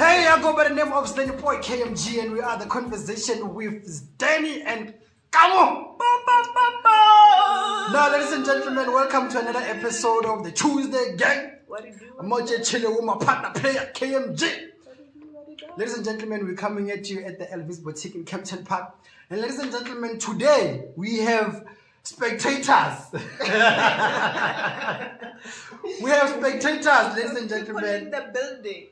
Hey, I go by the name of Sdeni Poi, KMG, and we are the conversation with Sdeni and Kamo. Now, ladies and gentlemen, welcome to another episode of the Tuesday Gang. What do you do? I'm out here chilling with my partner player, KMG. Ladies and gentlemen, we're coming at you at the Elvis Boutique in Kempton Park. And ladies and gentlemen, today we have spectators. We have spectators, ladies and gentlemen. In the building.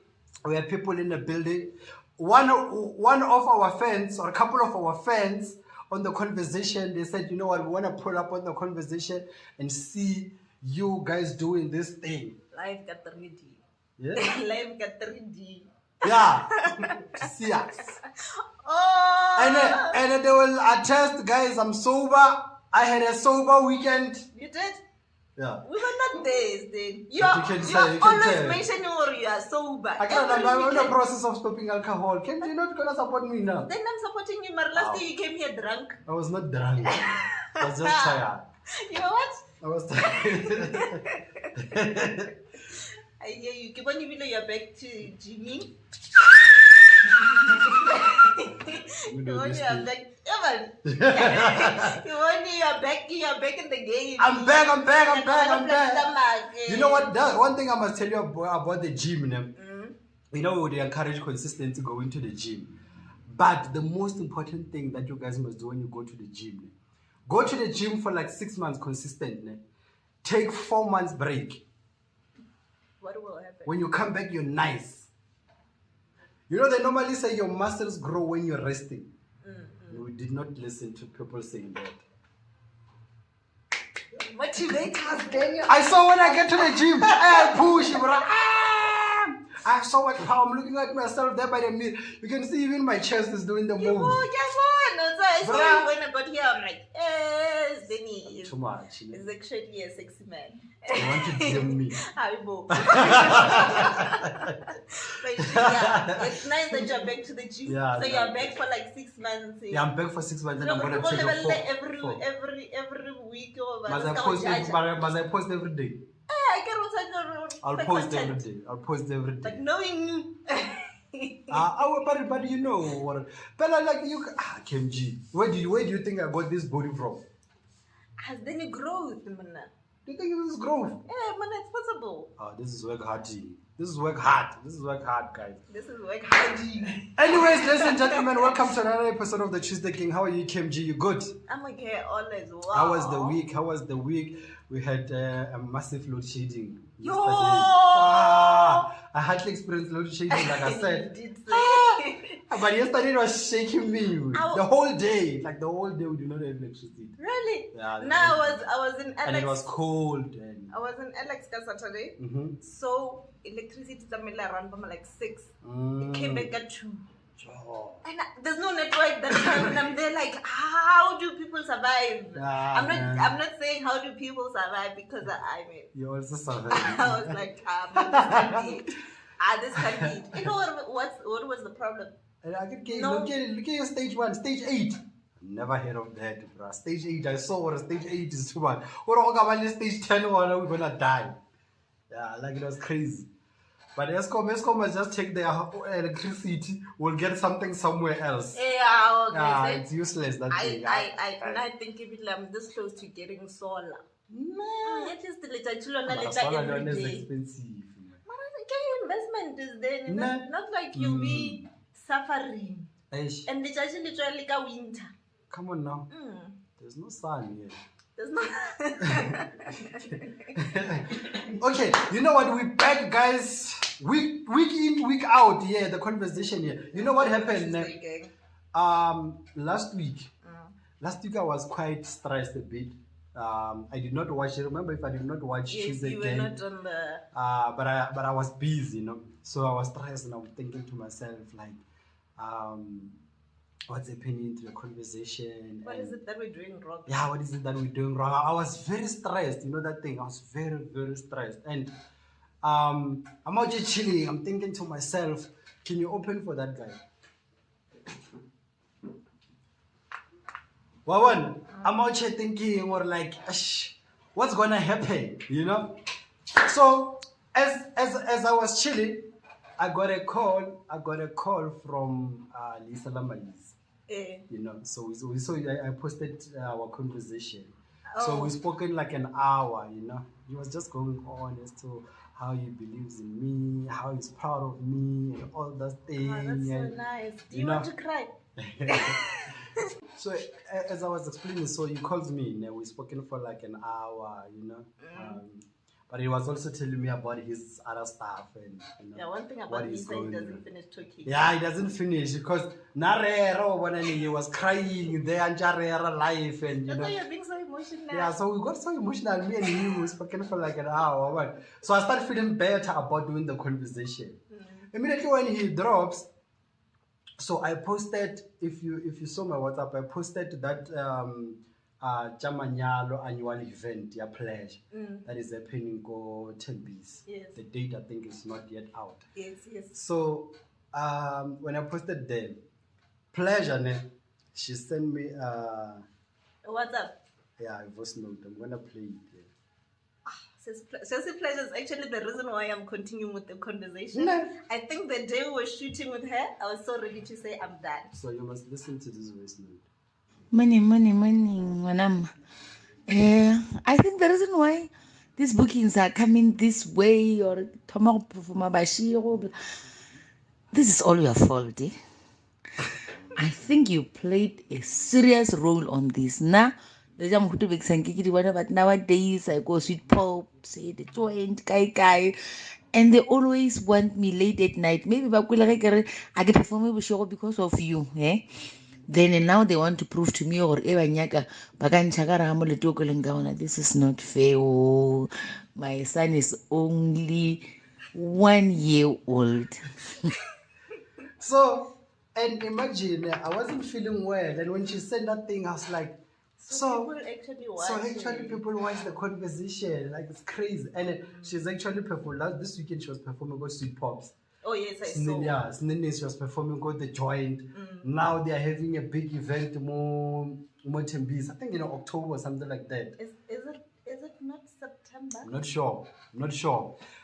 We have people in the building. One of our fans, or a couple of our fans on the conversation, they said, you know what, we want to pull up on the conversation and see you guys doing this thing. Live got 3D. Yeah? Live got 3D. Yeah. To see us. Oh! And they will attest, guys, I'm sober. I had a sober weekend. You did? Yeah. We were not there, then. You can always tell. mentioning or you are sober. I can't. I'm in the process of stopping alcohol. Can you not gonna support me now? Then I'm supporting you, but last year you came here drunk. I was not drunk. I was just tired. You know what? I was tired. I hear you. Keep on even though you're back to Jimmy. You want you are back. Evan. You want you are back in the game. I'm back. You know what? That one thing I must tell you about the gym. You know, they encourage consistency going to the gym. But the most important thing that you guys must do when you go to the gym, go to the gym for like 6 months consistent. Take 4 months break. What will happen? When you come back, you're nice. You know, they normally say your muscles grow when you're resting. We did not listen to people saying that. Motivate us, Daniel. I saw when I get to the gym, I push. I have so much power. I'm looking at myself there by the mirror. You can see even my chest is doing the moves. I saw you when I got here. I'm like, Sdeni is too much. He's actually a sexy man. You want to DM me? But yeah, it's nice that you're back to the gym. Yeah, so you're back for like 6 months. Yeah, I'm back for 6 months and I'm gonna take a every week or must I post every day? I can also I'll post every day. But knowing you. But you know what? But like you, KMG, where do you think I got this body from? Has any growth, man? Do you think it is growth? Yeah, man, it's possible. This is work hard. This is work hard, guys. This is work hard. Anyways, ladies and gentlemen, welcome to another episode of the Tuesday Gang. How are you, KMG? You good? I'm okay, always. Wow. How was the week? We had a massive load shedding. Yo! I hardly experienced load shedding, like I said. You did say. But yesterday it was shaking me. The whole day. Like the whole day we did not have electricity. Really? Yeah. Now I was in Alex. And it was cold. I was in Alex Saturday. So electricity is around from like 6. It came back at 2. Oh. And there's no network that time, and I'm there like, how do people survive? I'm not saying how do people survive because you also survived. I was like, this can't be it. This can't be it. You know what was the problem? Look at your stage 1, stage 8. Never heard of that, bro. Stage 8, I saw what stage 8 is too much. What stage 10 or we're gonna die. Yeah, like it was crazy. But Eskom must just take their electricity. We'll get something somewhere else. Yeah, okay. Yeah, it's useless. That thing. I think if I'm this close to getting solar. It is the little children solar is expensive. Investment is there. Not like you'll be suffering. And it's actually like a winter. Come on now. There's no sun here. There's no. Okay, you know what? We're back, guys. Week in, week out. Yeah, the conversation here. You know what happened? Last week I was quite stressed a bit. I did not watch. Remember, if I did not watch TuesdayGang, you were not on the. But I was busy, you know. So I was stressed, and I was thinking to myself like, what's happening to the conversation? What is it that we're doing wrong? Yeah, what is it that we're doing wrong? I was very stressed, you know that thing. I was very, very stressed. And I'm out here chilling. I'm thinking to myself, can you open for that guy? Wawan, I'm out here thinking, or like, what's gonna happen? You know? So as I was chilling, I got a call from Lisa Lamalis. You know, so I posted our conversation. So we spoke in like an hour, you know. He was just going on as to how he believes in me, how he's proud of me, and all that thing. Oh, that's so nice. Do you want to cry? So as I was explaining, so he calls me, and we spoken for like an hour, you know. But he was also telling me about his other stuff and you know, one thing about Lisa, he doesn't finish talking. Yeah, he doesn't finish because he was crying there and life and you know. That's why you're being so emotional. Yeah, so we got so emotional. Me and him we spoken for like an hour. But so I started feeling better about doing the conversation. Immediately when he drops, so I posted. If you saw my WhatsApp, I posted that manyalo annual event, yeah, pledge that is happening go 10 Bs. Yes. The date I think is not yet out. Yes. So when I posted the pleasure, she sent me What's up? yeah, a voice note. I'm gonna play it. So pleasure is actually the reason why I'm continuing with the conversation. No. I think the day we were shooting with her, I was so ready to say I'm done. So you must listen to this voice note. Money, manam. I think the reason why these bookings are coming this way or this is all your fault. I think you played a serious role on this. But nowadays I go sweet pop, say the joint, kai, and they always want me late at night. Maybe I can perform because of you, eh? Then and now they want to prove to me or this is not fair. Oh, my son is only 1 year old. So, and imagine I wasn't feeling well, and when she said that thing, I was like, people actually watch people watch the conversation, like it's crazy. And she's actually performing. This weekend she was performing with Sweet Pops. Oh yes, I saw. Yeah, Sdeni she was performing with the joint. Now they are having a big event more Tembis. I think October or something like that. Is it not September? I'm not sure.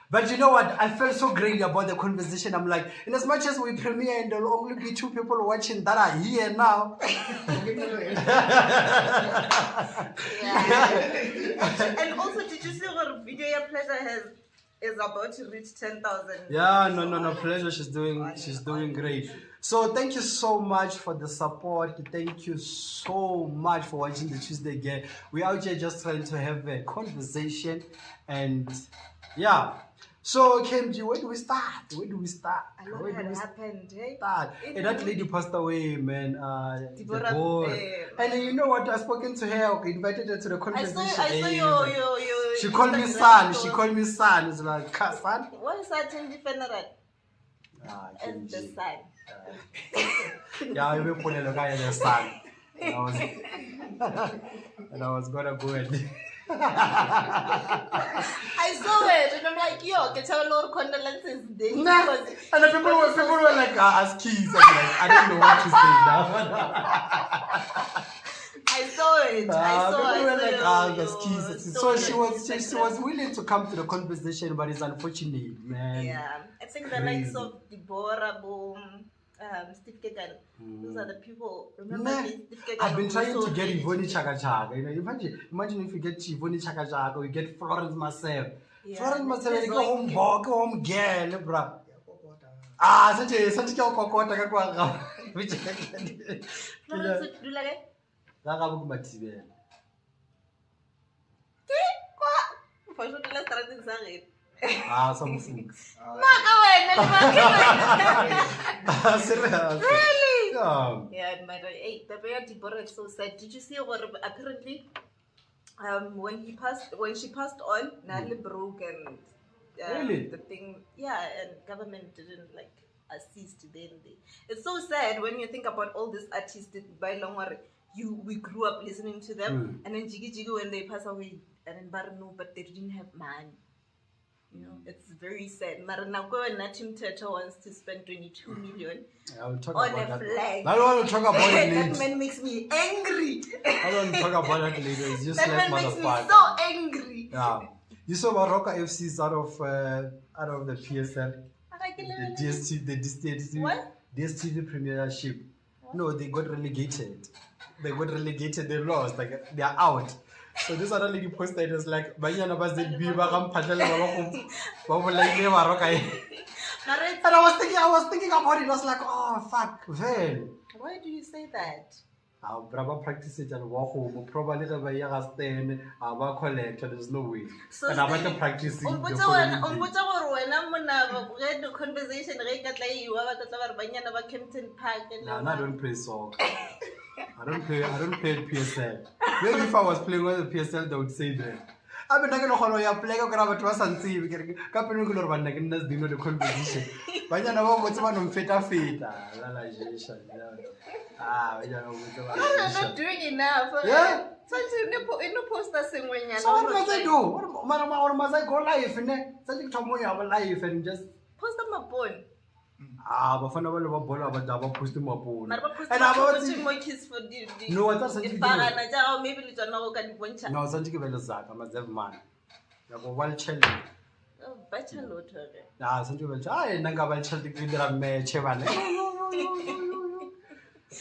But you know what? I felt so great about the conversation. I'm like, in as much as we premiere and there'll only be 2 people watching that are here now. Yeah. And also, did you see what video your pleasure is about to reach 10,000? Yeah, no, pleasure. She's doing great. So thank you so much for the support. Thank you so much for watching the Tuesday Gang. We're out here just trying to have a conversation and yeah. So KMG, where do we start? A lot had happened, eh? And that lady passed away, man. Deborah, and you know what? I spoken to her. I invited her to the conversation. I saw your She called me son. It's like, son. What is that in the funeral? And the son. Yeah, I will put the son. And I was gonna go and. I saw it and I'm like, yo, get a lot of condolences. And the people were like, as keys. I'm like, I don't know what to say now. I saw it. People were like, as keys. So she was willing to come to the conversation, but it's unfortunate, man. Yeah, I think the likes of Deborah, Steve Kegan, those are the people. Remember, Steve Kegan. I've been trying to get Ivoni Chaka Chaka. You know, imagine if you get Ivoni Chaka Chaka, or you get Florence Marcel. Yeah. Florence Marcel, go home girl, bro. Such a kokota kakwa. Which Florence, do you like it? Lagabu Matibel. Some food. Serious. Really? Yeah. My hey, the way Deborah is so sad. Did you see what apparently when she passed on, Nali broke and Really? the thing, and government didn't like assist then. It's so sad when you think about all these artists by Longwari. We grew up listening to them, and then Jiggy when they pass away, and then Barno, but they didn't have money. You know, it's very sad. Maranako and Natim Teto wants to spend 22 million on a flag. I don't want to talk about it later. That man makes me angry. I don't want to talk about it later. It's just that like man makes me so angry. Yeah. You saw Baroka FC is out of the PSL. The DSTV, What? DSTV Premiership. No, they got relegated. They lost. Like they are out. So this other lady posted, it was like, "Banyana bazilbi bakamphathala babolai and I was thinking about it. I was like, oh fuck, man. Why do you say that? I'll practice it and walk home. Probably the way I stand, I'll collect. There's no way. So And I'm going to practice it. the conversation No, I don't play soccer. I don't play PSL. Maybe if I was playing with the PSL, they would say that. I'm not going to follow your play. I'm going to see if you can the conversation. But you know what's one on feta. You're not doing enough. Yeah. So you post us in when you're So what must I do? What must I go live and then live and just post them up on. Bafana ba le ba bola ba da ba post mo pone. And I was more kids for the No, what does it maybe little no can bunch. No, santi ke bele zaka ma zev man. Ya go wal challenge. Oh, better lottery. Na santi bele ai nanga wal challenge ke dira match bana.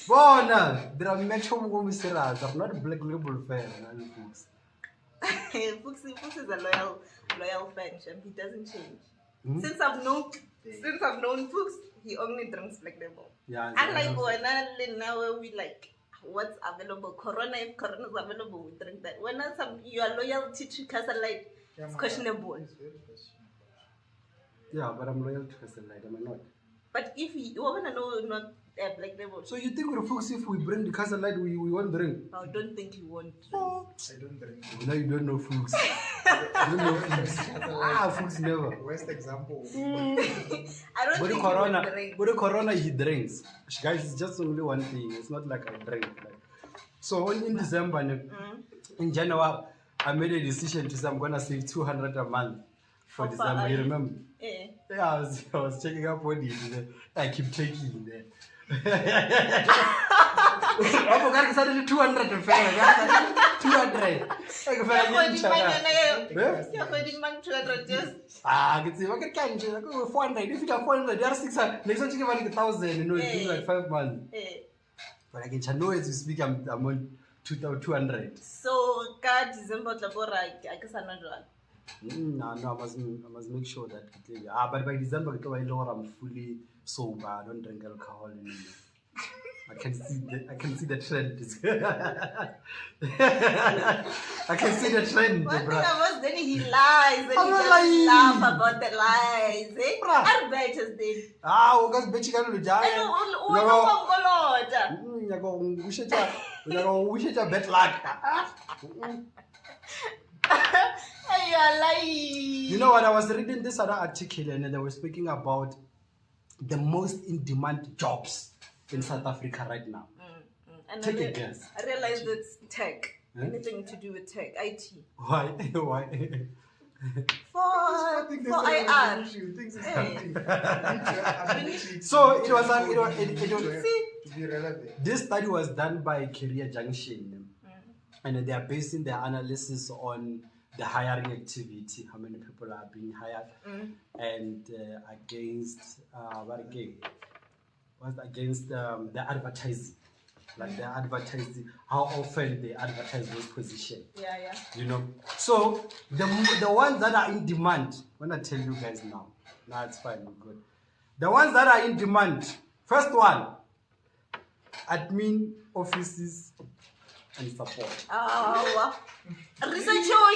Bona, dira match mo go misera. I'm not a black label fan, Fuchs. Fuchs is a loyal fan, and he doesn't change. Since I've known Fuchs, he only drinks Black Label. Yeah. Unlike now where we like what's available. Corona, if Corona is available, we drink that. When your loyalty to Castle Light is questionable. Yeah, but I'm loyal to Castle Light, am I not? But if you want to know not Black Label. So you think with Fuchs, if we bring the Castle Light, we won't drink? I don't think you won't. I don't drink. No, you don't know Fuchs. You don't know Fuchs. Fuchs never. Worst example. I don't But think Corona, you would drink. but the Corona he drinks. Guys, it's just only one thing. It's not like I drink. So in December, in January, I made a decision to say I'm gonna save 200 a month for How far December. are You you? remember? Eh. Yeah, I was checking up what it is. I keep taking there. I'm going to suddenly 200 to fair. 200. You're holding man 200 just. I can see, I can change. I go 400. If you have 400, they are 600. Next time you give 1,000, you know, it's been like 5 months. But I can know as we speak, I'm on 200. So, December, I guess I'm not one. No, I must make sure that. But by December, I'm fully sober. I don't drink alcohol anymore. I can see the trend. I can see the trend. One thing Bruh. about Sdeni, he lies and I'm he not just lying. laugh about the lies. Bruh. I bet you Sdeni. Because bitch can do And that. We should have bet luck. You are lying. You know what? I was reading this other article and they were speaking about the most in-demand jobs in South Africa right now. And Take a guess. I realized it's tech. Huh? Anything to do with tech, IT. Why? Why? For IR. So it was See? To be relevant. this study was done by Career Junction, and they are basing their analysis on the hiring activity, how many people are being hired, and against the advertising, like the advertising, how often they advertise those positions. Yeah. You know, so the ones that are in demand. When I tell you guys now, it's fine, we're good. The ones that are in demand. First one, admin offices and support. Research your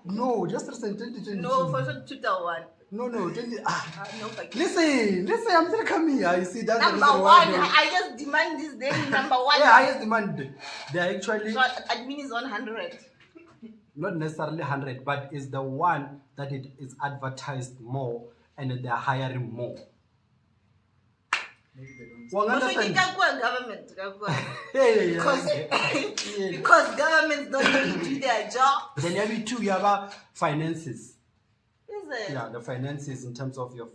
No, just recent 2022. No, for 2001. No, 20. No, fuck. Listen, I'm still coming here. You see, that's the Number reason one, why I just demand this day. Number one. yeah, highest demand. They are actually So admin is 100. not necessarily 100, but is the one that it is advertised more and they are hiring more. Maybe they don't. Well, Also, understand? government. Yeah. Because governments don't really do their job. Then you have two, you have finances. Is it? Yeah, the finances in terms of your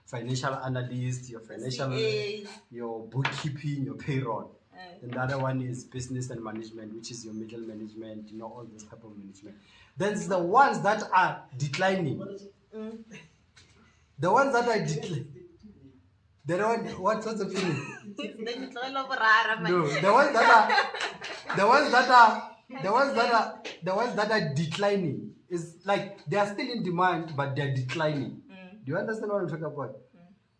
financial analyst, your financial, CAs. your bookkeeping, your payroll. And the other one is business and management, which is your middle management, you know, all this type of management. Then the ones that are declining. The ones that I decline. The one, what's the feeling? No, the ones that are declining is like they are still in demand, but they are declining. Do you understand what I'm talking about?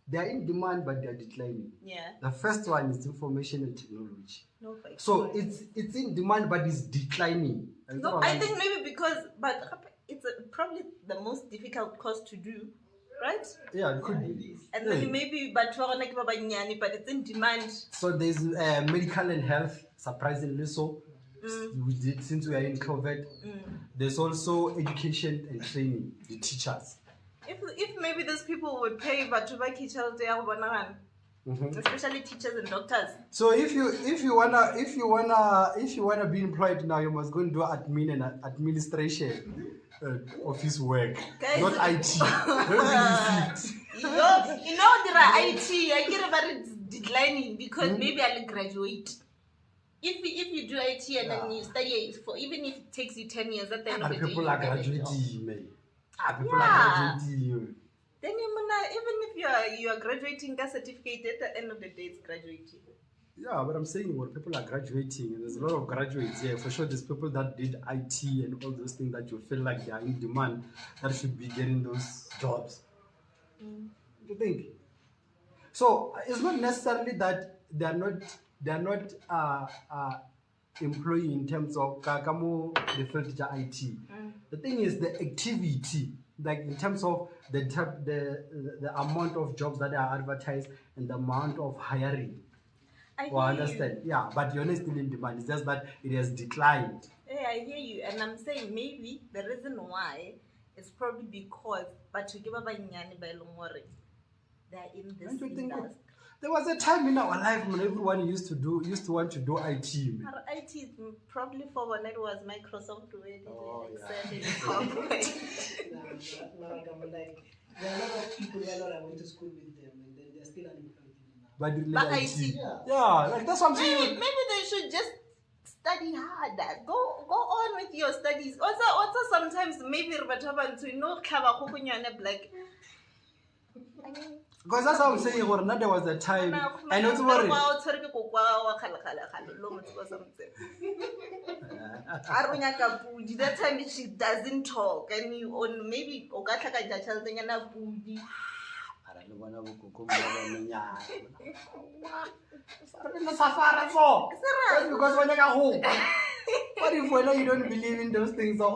They are in demand, but they are declining. Yeah. The first one is information and technology. No, So it's in demand, but it's declining. no, I think maybe because, but it's probably the most difficult course to do, right? Yeah, it could be. And then maybe, but it's in demand. So there's medical and health, surprisingly so. We did, since we are in COVID. There's also education and training, the teachers. If maybe those people would pay, but especially teachers and doctors. So if you wanna be employed now, you must go and do admin and administration, office work, Guys, not IT. Don't you know there are IT. I get about it declining because maybe I'll graduate. If you do IT and then you study it for, even if it takes you 10 years, at the end of the day, people are graduating, man. People are graduating. Then even if you are graduating, a certificate at the end of the day, it's graduating. Yeah, but I'm saying when people are graduating, and there's a lot of graduates here, for sure there's people that did IT and all those things that you feel like they are in demand that should be getting those jobs. What do you think? So it's not necessarily that they're not employee in terms of Kamo the field IT. The thing is the activity, like in terms of the amount of jobs that are advertised and the amount of hiring. I Understand? Yeah, but you're not still in demand. It's just that it has declined. Yeah, I hear you, and I'm saying maybe the reason why is probably because, but to give up a nyani by Lomori, they're in this industry. There was a time in our life when everyone used to want to do IT. Our IT is probably for when it was Microsoft Word, Excel, and PowerPoint. There are a lot of people I went to school with them, and then they're still unemployed. But IT. Yeah, like that's what I'm saying. Maybe they should just study harder. Go on with your studies. Also sometimes maybe to know black. Because that's what I'm saying. There was a time. I know to worry. That time she doesn't talk, and you on maybe because when I home, what if when you don't believe in those things? Yes.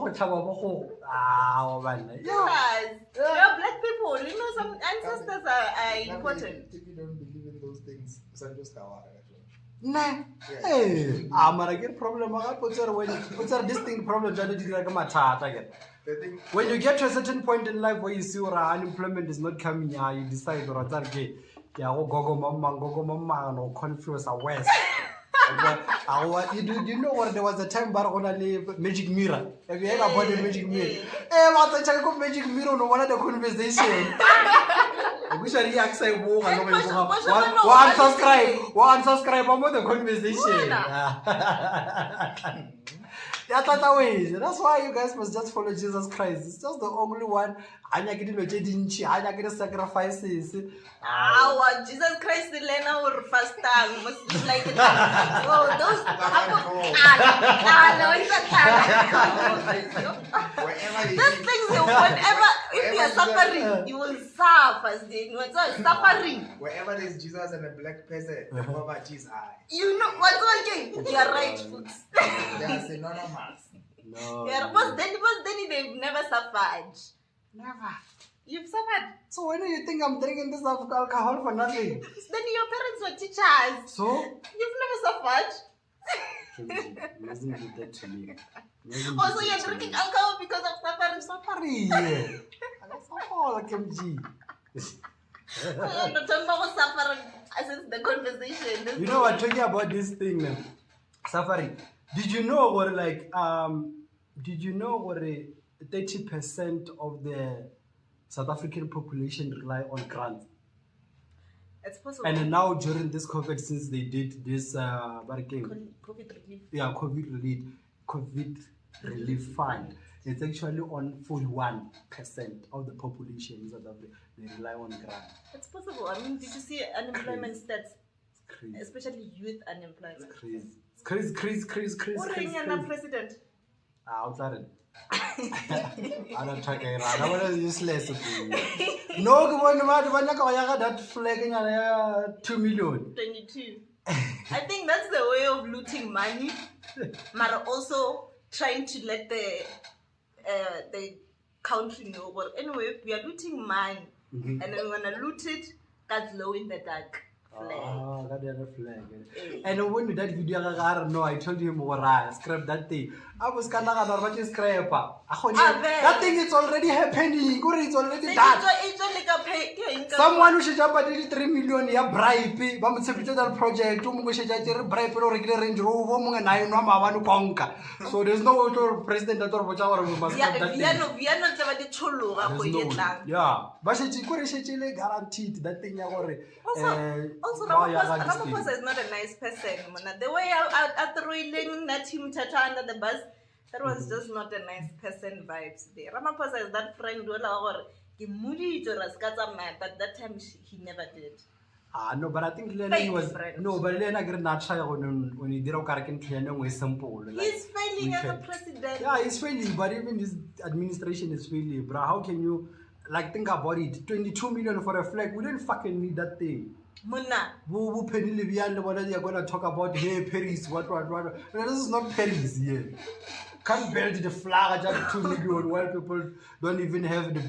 Black people, you know, some ancestors are important. If you don't believe in those things, nah. Hey, I'm gonna get problem. What's this thing problem? When you get to a certain point in life where you see unemployment is not coming, you decide or go mama, no confuse or west. You know what? There was a time back on a magic mirror. Have you heard about the magic mirror? What's a magic mirror? No one had a conversation. I wish I react say one subscribe about the conversation. That's why you guys must just follow Jesus Christ. It's just the only one. I get sacrifices. Jesus Christ, Elena or fast time must be like those things. Whenever if you are suffering, you will suffer. Suffering. Wherever there's Jesus and a black person, the poverty is high. You know what's again? You are right, folks. They are synonymous. No. Yeah, but then they've never suffered. Never. You've suffered. So when do you think I'm drinking this alcohol for nothing? Then your parents were teachers. So? You've never suffered. You mustn't do that to me. Also, you're drinking alcohol because of suffering. Suffering, yeah. That's all, Kimji. The conversation. You know what? Talking about this thing, suffering. Did you know what 30% of the South African population rely on grants? It's possible. And now during this COVID, since they did this COVID relief. COVID relief fund. it's actually on 41% of the population in South Africa. They rely on grant. It's possible. I mean, did you see unemployment stats, It's crazy. especially youth unemployment? It's crazy. What are president? Out there. I don't talk around. I want to useless. No, that flag in 2 million. 22. I think that's the way of looting money, but also trying to let the country know. Well, anyway, we are looting money, and then we're gonna loot it. That's low in the dark. Flag. Oh, that other flag. And when that video, I told him, scrap that thing. I was kind of scrap. That thing is already happening. It's already done. Someone who should jump at 3 million ya bribe, but it's a project. Bribe Range Rover. So there's no president that must Yeah, we are not about the cholo. Yeah, but it's guaranteed that thing. Also, Ramaphosa is not a nice person. The way I threw in that him under the bus, that was just not a nice person vibes there. Ramaphosa is that friend who but that time he never did. No, but I think Lena was no, but Lena get not try when he did a simple. He's failing as a president. Yeah, he's failing, but even his administration is failing, bro. How can you think about it? 22 million for a flag. We don't fucking need that thing. Muna. Who penny Livian, what are you gonna talk about? Hey, Paris, what? No, this is not Paris here. Can't build the flag at 2 million while people don't even have the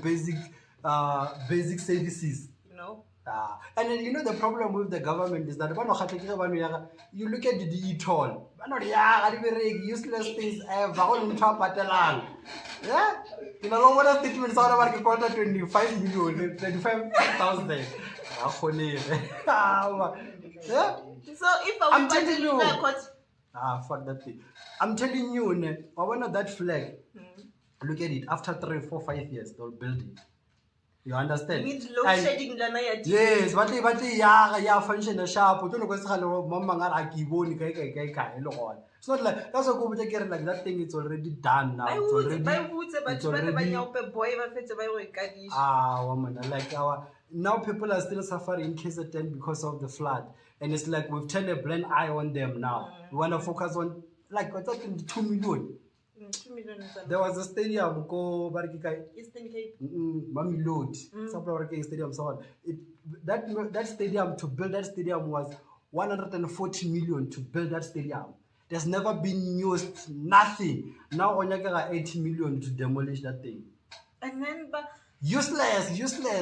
basic services. No. And then the problem with the government is that you look at the e-toll, useless things ever. Yeah? You know what a statement is out of 25 million, 25,000. Yeah? So if I'm telling you, fuck that thing. I'm telling you, I want that flag. Look at it. After 3, 4, 5 years, they'll build it. You understand? You need load shedding. Yes, but function sharp. It's not like that's a good like that thing. It's already done now. It's already woman. Like now people are still suffering in KZN because of the flood, and it's like we've turned a blind eye on them now. We want to focus on like what's that 2 million. 2 million. There was a stadium go Eastern Cape. Mami Load. Stadium so on. That stadium, to build that stadium was 140 million to build that stadium. There's never been used, nothing. Now on 80 million to demolish that thing. And then useless.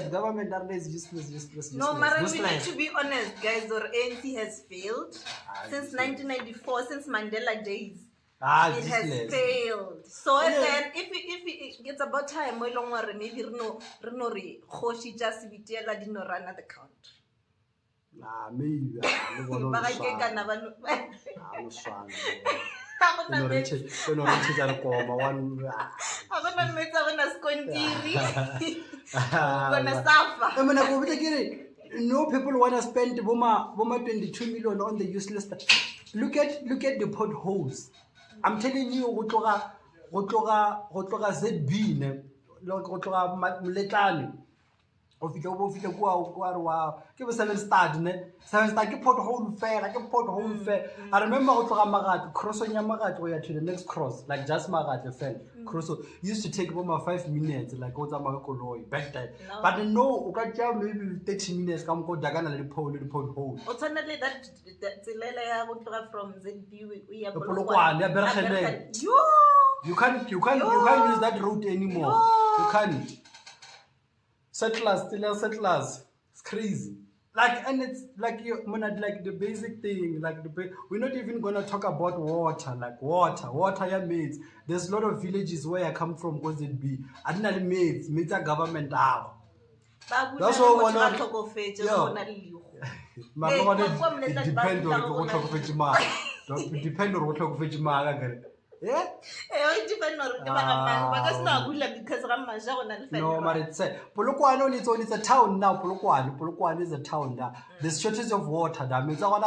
Government is useless. No, Mara, we need to be honest, guys. Or ANC has failed since 1994, since Mandela days. It has failed. So then, if it's about time, maybe Khoshi just didn't run at the country. Maybe. No, people want to spend 22 million on the useless stuff. Look at the potholes. I'm telling you, ZB, give us 7 star, 7 star, pothole fair, like a pothole fair. I remember cross on your to the next cross, like just Marat, fell. Cross used to take 5 minutes, like back then. But no, maybe 30 minutes, come go Dagana little pothole. Alternately, that from ZB, you can't use that route anymore. You can't. Settlers. It's crazy. And it's like the basic thing. We're not even gonna talk about water. Water mates. There's a lot of villages where I come from. Goes it be? I didn't mates are government out. That's all one of. It depends on what talk of depend on what talk of yeah? No, but it's Polokwane it's a town now. Polokwane is a town now. There's shortage of water. That means the whole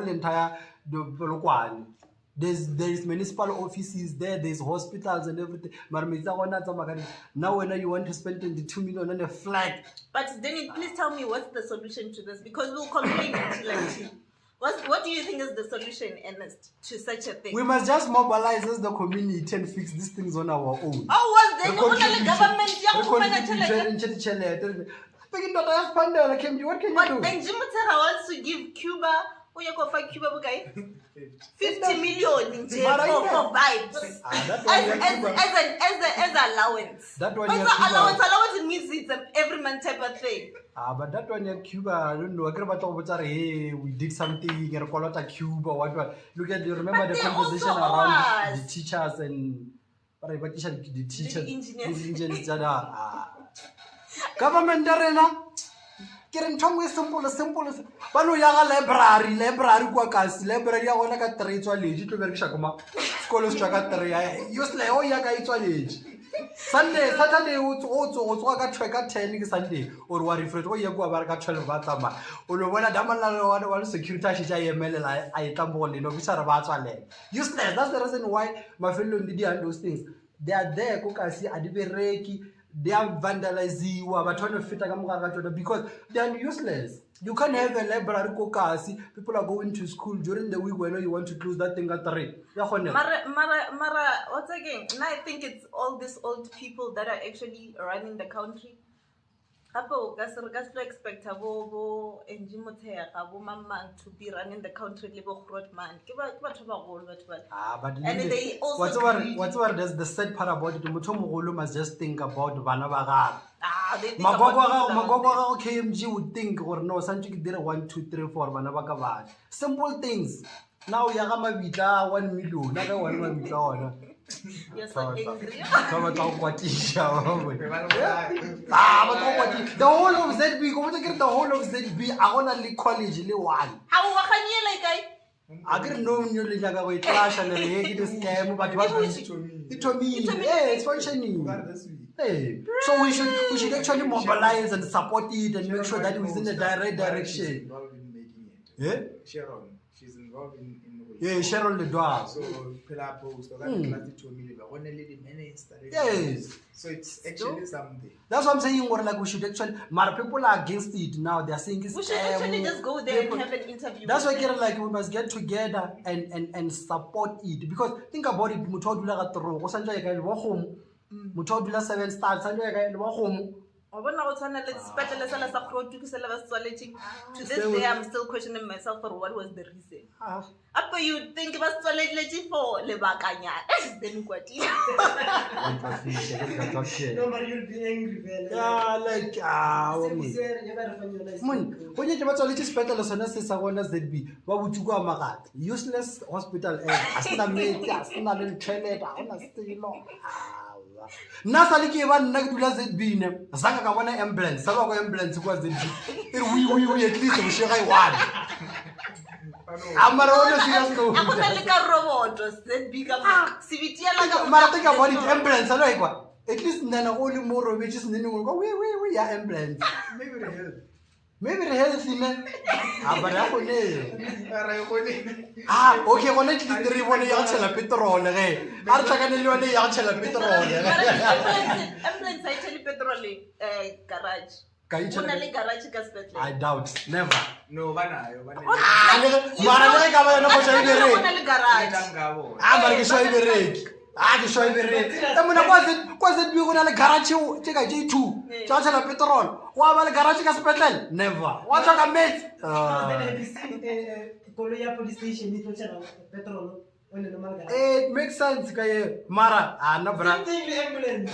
entire Polokwane. There's municipal offices there, there's hospitals and everything. Now when you want to spend 22 million on a flag. But Sdeni, please tell me what's the solution to this? Because we'll complain until like what do you think is the solution, Ernest, to such a thing? We must just mobilize as the community and fix these things on our own. Oh, was there no government? What can you do? And Jim wants to give Cuba, Cuba 50 million in jail for vibes. As allowance. That one allowance means it's an every month type of thing. But that one in Cuba, I don't know. Hey, we did something in Cuba. What? Look at you. Remember the conversation around the teachers and the engineers. Government arena. Getting tongue is simple. But we are library kwa kasi library ya ona ka 3 tswa leji to berekisha koma sekolo se tswa ka 3 useless o ya ka itswa leji Sunday Saturday o tswa ka 12 ka 10 ke Sunday or wa refresh o ya kwa ba ka 12 ba tsama o lo bona damana wa security a shitsa yemelela a itambo le no bisa re ba tswa le useless. That's the reason why mafelo ndi di those things they are there ko kasi a di bereki. They are vandaliziwa, but trying to fit because they are useless. You can't have a library kokasi. People are going to school during the week when you want to close that thing at 3. Mara, what's again? Now I think it's all these old people that are actually running the country. Hapo gasro expect abo mama to be running the country man. But and they also whatever does the sad part about it, Mutomogolo must just think about Vanabaga. They think about Magogo KMG would think or no, something did 1, 2, 3, 4 Vanabaga. Simple things. Now Yagama Vita 1 million, never 1 million. You're so angry. The whole of ZB, go to get the whole of ZB. I want to leave college. How can you like I didn't know you like a clash and a scam, but it told me, hey, it's functioning. Hey, so we should actually mobilize and support it and make sure that it's in the right direction. Yeah? Sharon, she's involved in yeah, Sharon the dog. So, Pillar Post, or only minister. Yes. So, it's actually something. That's what I'm saying. Like we should actually, but people are against it now. They are saying we should actually just go there and have an interview. That's why like we must get together and support it because think about it. Mutodula gatro, Osanja guy wa home. Mutodula 7 stars. Sanja guy wa home. To this day, I'm still questioning myself for what was the reason. After you think about toilet for lebakanya, then what? No, but you'll be angry, man. Yeah, like when you about toilet hospital, so na se one ZB. What would you go amagat? Useless hospital. Asina mate, asina little toilet. Asina still Nasali ke ba nna ke dula ZB ne saka ka bona ambulance sa ba go ambulance kwa ZB we at least we share one amara ona serious no akona le ka robot ZB ka sivitiela ka mara think about it ambulance alo ikwa at least nana go le mo robetse se nne go we ya ambulance maybe the health in but ya go ne okay gona ke dire bone ya tshela petrol ge a re tsakane le yone ya tshela petrol ambulance I tell you petrol garage una le garage ka spetle I doubt never No, bana mara le ka ba no go tshela bere una le garage mara ke shwa ibere ke shwa ibere mona kwa ZB go na le garage tse ka J2 tsa tshela petrol wa ba le garage ka spetle never wa tsaka mate police station petrol. It makes sense, Mara. No, bro. Ambulance.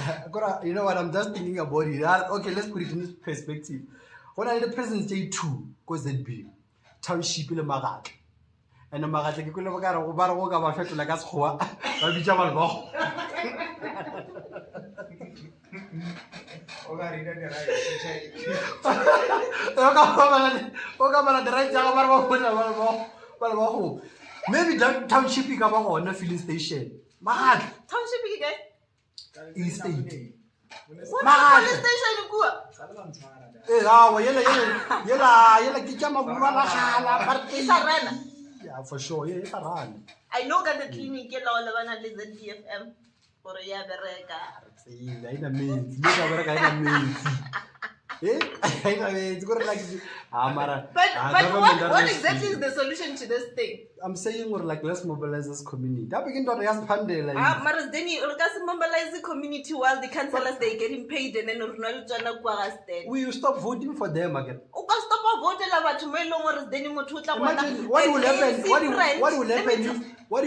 You know what? I'm just thinking about it. Okay, let's put it in this perspective. When I the President's J2, because ZB, township in the Magat. And the Magat, you could look at a barroga about fetch like us, who are a Jamal Bo. Maybe that township is on a filling station. Mahad. Township again? East State. What police station you go? Yela, Kichama, It's a run. yeah, for sure. Yeah, it's a run. I know that the clinic is all about the ZDFM for a year. Ainda means. Look at what I mean. It's got like but what exactly is the solution to this thing? I'm saying we're like let's mobilize this community. That begin to ask Pande like Sdeni, mobilize the community while the councillors they getting paid and then we will stop voting for them again. Imagine what will happen. What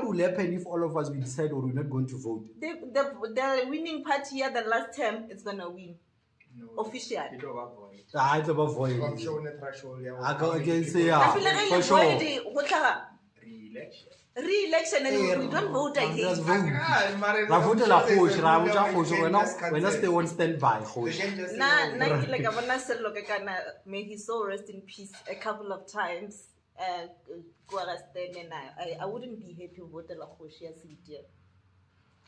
will happen if all of us we decide we're not going to vote? The winning party at the last term is gonna win. No, Official. It's about void. It's about voting. I'm showing the threshold. I go against it, I feel for like sure. Re-election. Re-election and we don't vote again. Just vote. Ra vote la kgoši, ra botša kgoši, wena stay on standby, kgoši. May his soul rest in peace a couple of times. I wouldn't be happy with the kgoši as he did.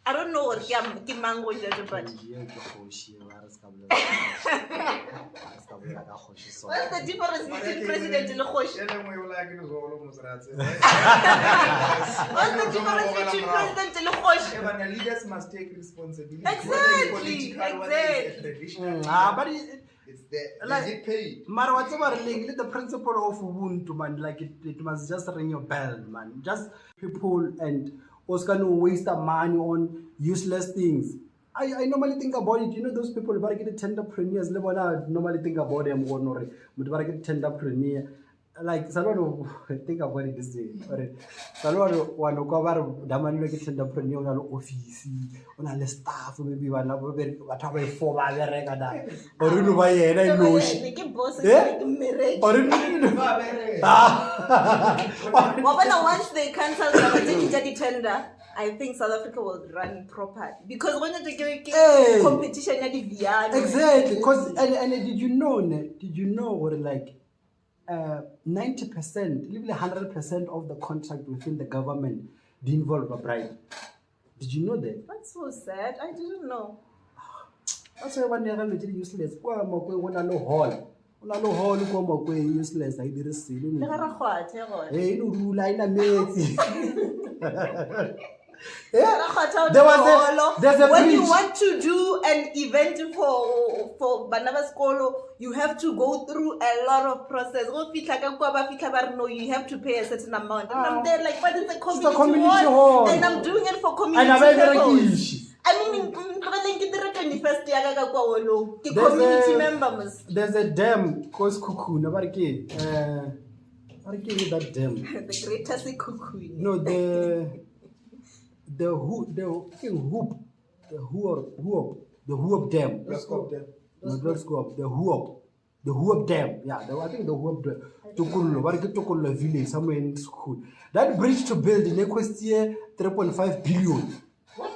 I don't know what ke mango judge, but what's the difference between president and kgoši? What's the difference between president and kgoši? Leaders must take responsibility. Exactly. But It's there. Like, Is it paid? Mara, whatever, like, the principle of Ubuntu, man, like, it must just ring your bell, man. Just people and was going to waste our money on useless things. I normally think about it, you know, those people, but I get entrepreneurs, I normally think about them, but I get entrepreneur. Like, Salvador, think about it this way. Salvador, one of our Daman like entrepreneur office, on a staff, maybe one of whatever for my regada, or you know, why I know. Once they cancel the tender, I think South Africa will run proper because when they get competition at the VR. Exactly, because and did you know or like 90%, even 100% of the contract within the government didn't involve a bride. Did you know that? That's so sad. I didn't know. That's why one year I'm useless. Kwa mokwe wona lo hall. Una lo hall kwa mokwe useless. I did see. Hey, no rule ina metsi. Yeah, there's a when bridge. you want to do an event for Banaba Skolo, you have to go through a lot of process. No, you have to pay a certain amount. And I'm there like, but it's a community hall. And I'm doing it for community purpose. I mean, community members. There's a dam called Kuku. That dam. The greatest Kuku. No, the hoop dam. Let's go there. Let's go up. The hoop dam. Yeah, I think the hoop dam. Tokollo village somewhere in school. That bridge to build in next year 3.5 billion. What?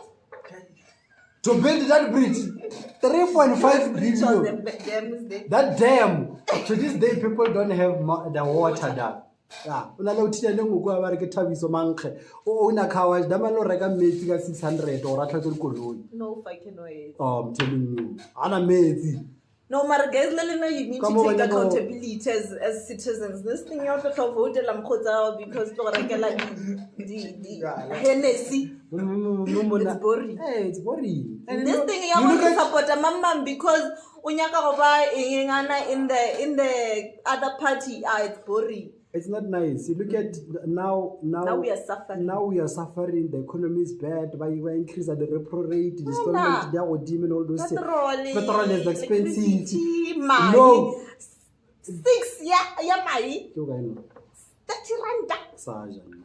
To build that bridge, 3.5 billion. That dam. To this day, people don't have the water there. Yeah, una lo tshile ngo kwa ba re ke thabiso mankge o una khawa dama lo reka metsi ka 600 or a tlhatse le koloi. No fucking way. Oh, I'm telling you, ana metsi. No, but guys, you need to take accountability as citizens. This thing you have to vote because the Hennessy. It's boring. Hey, it's boring. And this thing you have to support a mama because unyaka in the other party, it's boring. It's not nice. You look at now we are suffering. Now we are suffering. The economy is bad. By you increase the repo rate, the installment, they are demon all those things. Petrol is expensive. No. 6 yeah, my. 30 rand. Sergeant.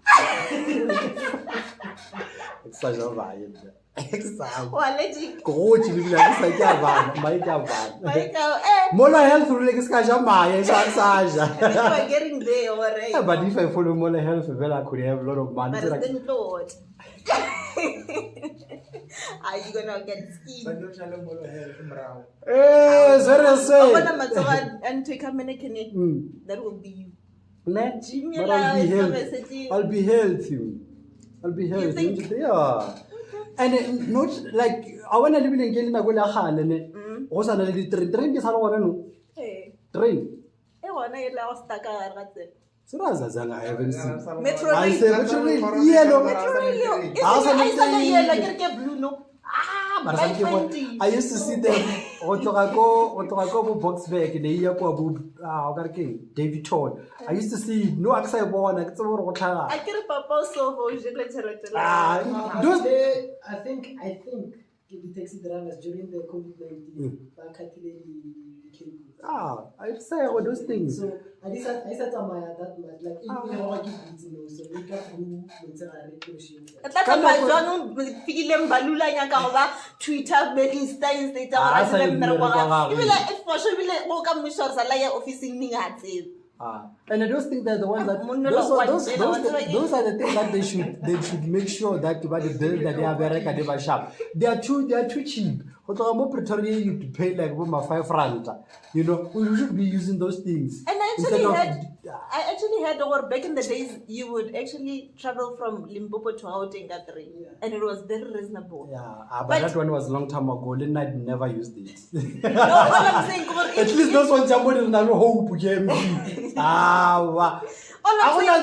Sergeant, vai. Coach, we like to say, Mola Health will like a Skajama, we're getting there already. But if I follow Mola Health, well, I could have a lot of money. But it's been Lord. Are you gonna get ski? Sorry. That will be you. I'll be healthy. Yeah. And not like I want to live in Kenya. I go to Hall and also train. Train is how I know. Train. Sirazazanga I haven't seen. Metro I Rail. say Metro Rail yellow. I said blue no. But By some people, 20. I used to see them. Otogako box bag in the year David Todd. I used to see no accent born. I get a papa so for Those I think the taxi drivers during the COVID-19 back at the I'd say all those things. So I said that much like even how I keep beats, so make up who Twitter, And I just think that the ones that those are the things that they should make sure that by the bill that they are very sharp. They are too cheap. Pretoria you to pay like £5. You know, we should be using those things. And I actually had over back in the days you would actually travel from Limpopo to Gauteng and it was very reasonable. Yeah, but that one was a long time ago. Then I never used it. No, all I'm saying at least those ones are more than no hope. I want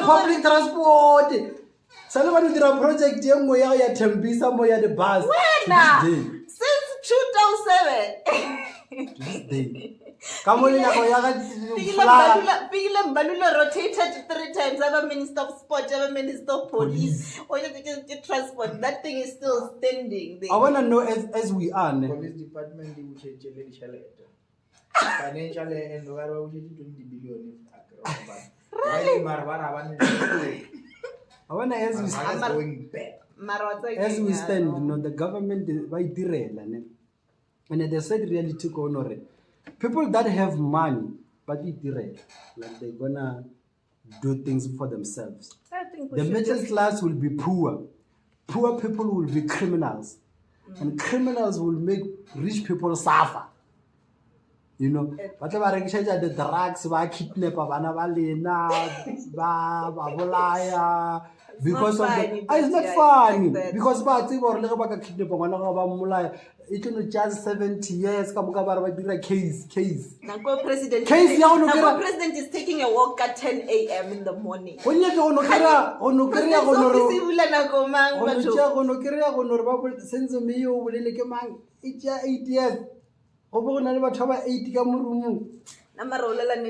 public transport. Somebody did a project ya Tembisa moya the bus. When? Since 2007. This day. Come on, Balula rotated 3 times. Ever Minister of Sport, ever Minister of Police, or the transport. That thing is still standing there. I want to know as we are. Police department financial and 20 billion. Really? I want to as we stand, you know, the government by direla, and the sad reality honor. People that have money, but it direct, like they're gonna do things for themselves. I think The middle class will be poor. Poor people will be criminals, and criminals will make rich people suffer. You know, but the drugs, kidnap, because of the, it's not funny because it will just 70 years. Case. President is taking a walk at 10 a.m. in the morning. When you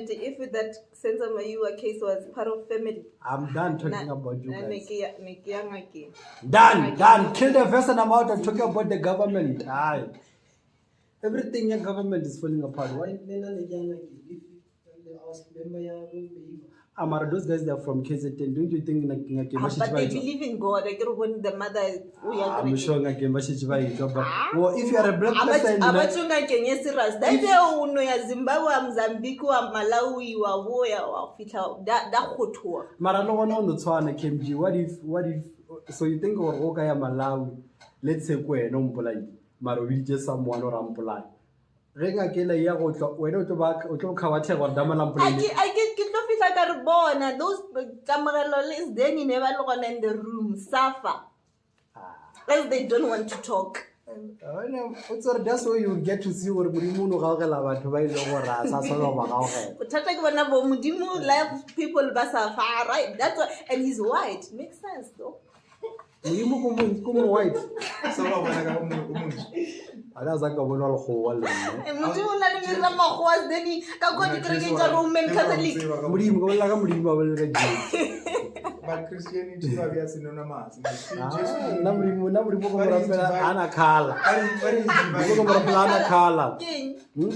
if that sense of you case was part of family. I'm done talking about you guys. Done. Kill the first and I'm out and talking about the government. Aye. Everything in government is falling apart. Why? Amara, those guys, they're from KZN. Don't you think but they believe in God. Like when the mother I'm sure well, if you are a black person, what if so you think or Malawi, let's say Maro will just someone or Ampulai. Renga Kela Yago, we don't back or Kawate or Damalam. I get Carbona, those Kamogelo Sdeni never look in the room, suffer. As they don't want to talk. That's why you get to see what Mudimu Gala to buy over us. People Basafa, right? That's what, and he's white. Makes sense though. Mudimu white. But Christianity is synonymous.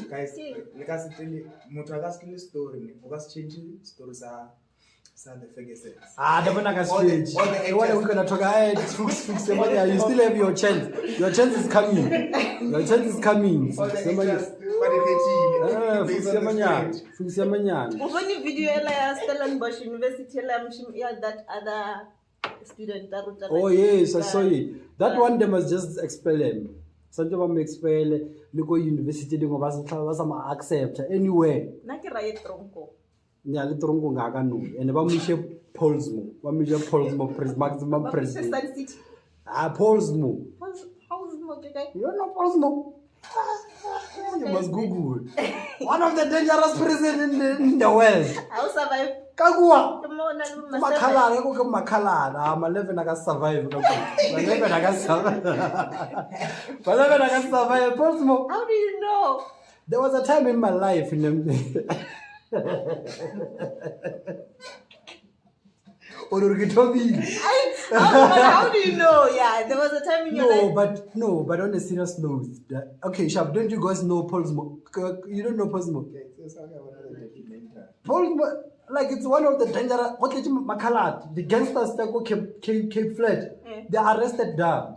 Guys, like I tell you, Mutagas story, Ogas changing stories are the Ferguson. What are we gonna talk about? You still have your chance. Your chance is coming. When video Stellenbosch University, that other student. Oh yes, I saw it. That one they must just expel him. Sometimes expel. Local university they must accept anywhere. And maximum president. Polsmo. You know Polsmo. You must Google. One of the dangerous presidents in the world. I'll survive Kagua. Come on, I'm Makhalana, go makhalana. I'm 11 I can survive. 11 I can survive. 11 I can survive. How do you know? There was a time in my life How do you know? Yeah, there was a time in your life. But on a serious note. Okay, Shab, don't you guys know Polsmo? You don't know Polsmo? Polsmo, like it's one of the dangerous. What did you Makalat? The gangsters that go Cape Flat. They arrested there.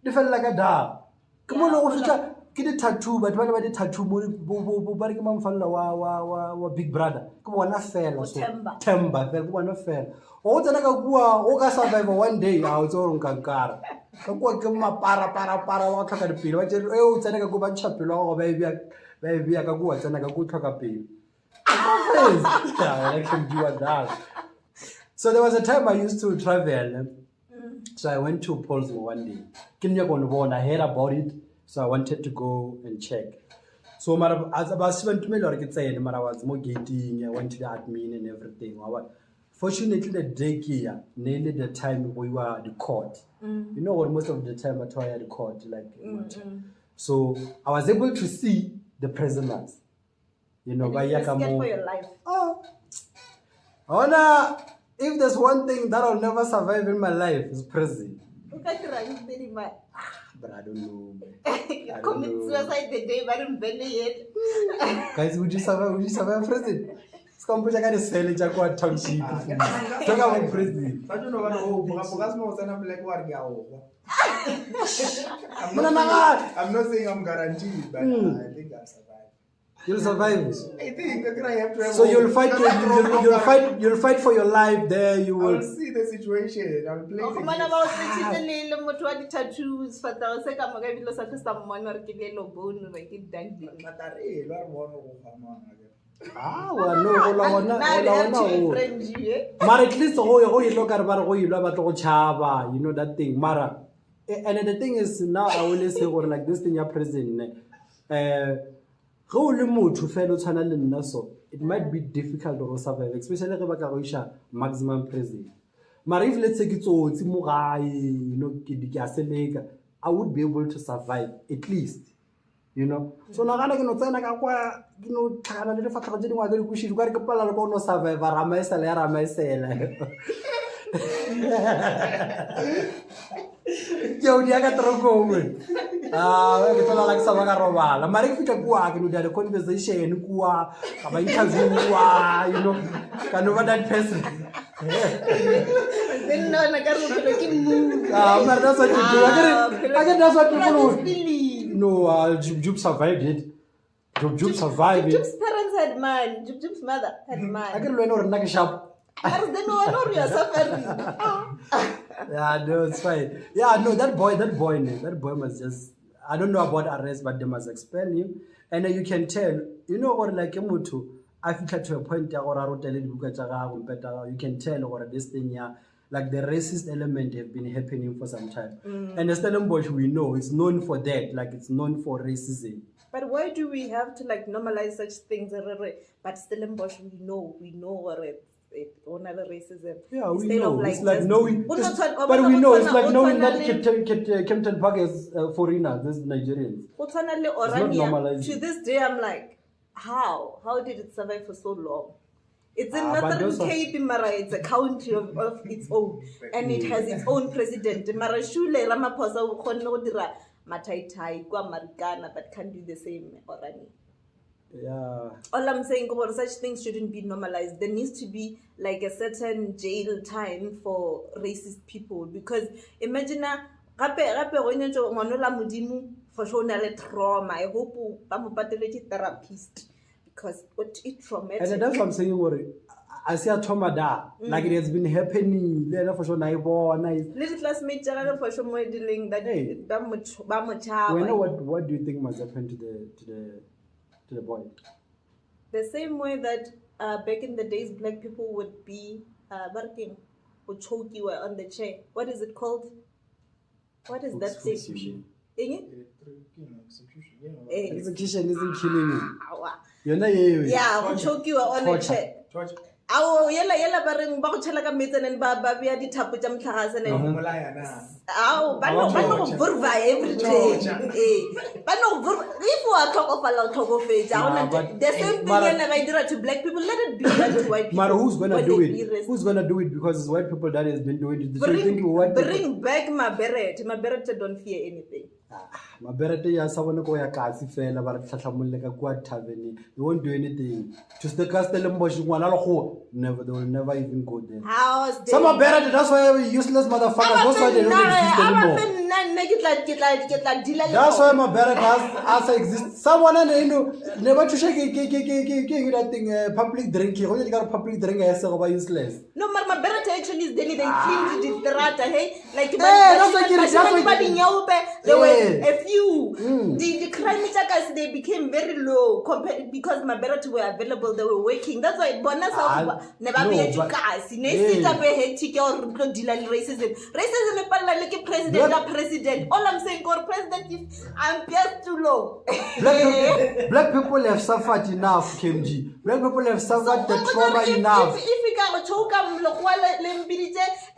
They felt like a da. Come on, officer. Get a tattoo, but what about the tattoo? Wa big brother. Come on, a fell. Temba, fell one of fell. Oh, the Nagua, Oga survivor one day. I was all on Kankara. Kakwakama para, what kind of pillow? Oh, Senaga go back chapel, baby, I can go at Senaga good talk a pill. I can do that. So there was a time I used to travel. So I went to Polsmo one day. I heard about it. So I wanted to go and check. So as I was saying, I was more gating, I went to the admin and everything. Fortunately, the day here, nearly the time we were at the court. You know what, most of the time I try at the court. So I was able to see the prisoners. You know, by Scared for your life. Oh, if there's one thing that I'll never survive in my life, is prison. But I don't know. You commit suicide the day, but I'm barely yet. Guys, would you survive prison? Scompuja got a cell in Jaguar Township. Talk about prison. I don't know I'm not saying I'm guaranteed, but I think I'll survive. You'll survive. I think I have to. So you'll fight. You'll fight for your life. There, you will. I'll see the situation. I'll play. Come on, about the tattoos. For the sake of my little such someone or give a bone like it dangling. Mara, at least you look at Chava, you know that thing. Mara, and the thing is now I always say like this thing you're present. It might be difficult to survive, especially if you maximum prison. But if let's say it's I would be able to survive at least. You know, so now I'm going to say, you know, kind of little father, you got to go no survive. Yo, you got to go with. Like Savaga Roval. Marifita Gua, you know, the conversation, Gua, interview, you know, can over that person. Then no, I can't move. That's what you do. I guess that's what people do. No, Jub survived it. Jub survived it. Jub's parents had man. Jub's mother had man. I can learn or like a shop. I know you are suffering. Yeah, no, it's fine. Yeah, no, that boy must just, I don't know about arrest, but they must expel him. And then you can tell, you know, or like a mutu, I feel to a point or you can tell or this thing, yeah. Like the racist element have been happening for some time. And the Stellenbosch, we know, is known for that. Like it's known for racism. But why do we have to like normalize such things? But Stellenbosch, we know or another racism. Yeah, we Instead know. Of, like, it's like knowing. but we know it's like knowing that Kempton Park is foreigners, these Nigerians. It's not normalized. To this day, I'm like, how? How did it survive for so long? It's in Northern Cape, Mara. It's a county of its own, and it has its own president. Mara Shule Ramaphosa Khonodira Mataitai Guamaricana, but can't do the same already. Yeah. All I'm saying about such things shouldn't be normalized. There needs to be like a certain jail time for racist people, because imagine for sure trauma. I hope I'm a therapist. Because it traumatic. And that's what I'm saying. I see a trauma like it has been happening. For sure, little classmate for sure modeling that. What do you think must happen to the boy? The same way that back in the days, black people would be working or choke you on the chair. What is it called? What is that thing? Execution isn't killing me. Yeah, we'll choke you on the chair. Ao yela ba reng ba go tshela ka metsi and ba bea dithapo tsa motlhagase ne. Ao ba no go vurva every day. Ba no vurva if you are talk of a tlhokofetsa the same thing yena ba dira to black people, let it be done to white people. But who's gonna do it? Who's gonna do it because it's white people that has been doing it? So you think white bring back my beret don't fear anything. Maberete ya sa bone go ya katsi fela ba re tlhatlhamolle ka kwa tavern. They won't do anything. To the Stellenbosch ngwana le go never, they will never even go there. Some maberete, that's why useless motherfuckers, that's why they don't exist anymore. That's why maberete as exist. Someone never to shake that thing public drinking. Only got public drink as over useless. No, my better actually is Sdeni. They cleaned the strata, hey, like there were a few. The crime checkers, they became very low compared because my better were available. They were working. That's why bonus never be educated. Next time we had to go deal with racism. Racism is like president. All I'm saying, God, president, is I'm just too low. Black people have suffered enough, KMG. Black people have suffered the trauma enough. If we can choke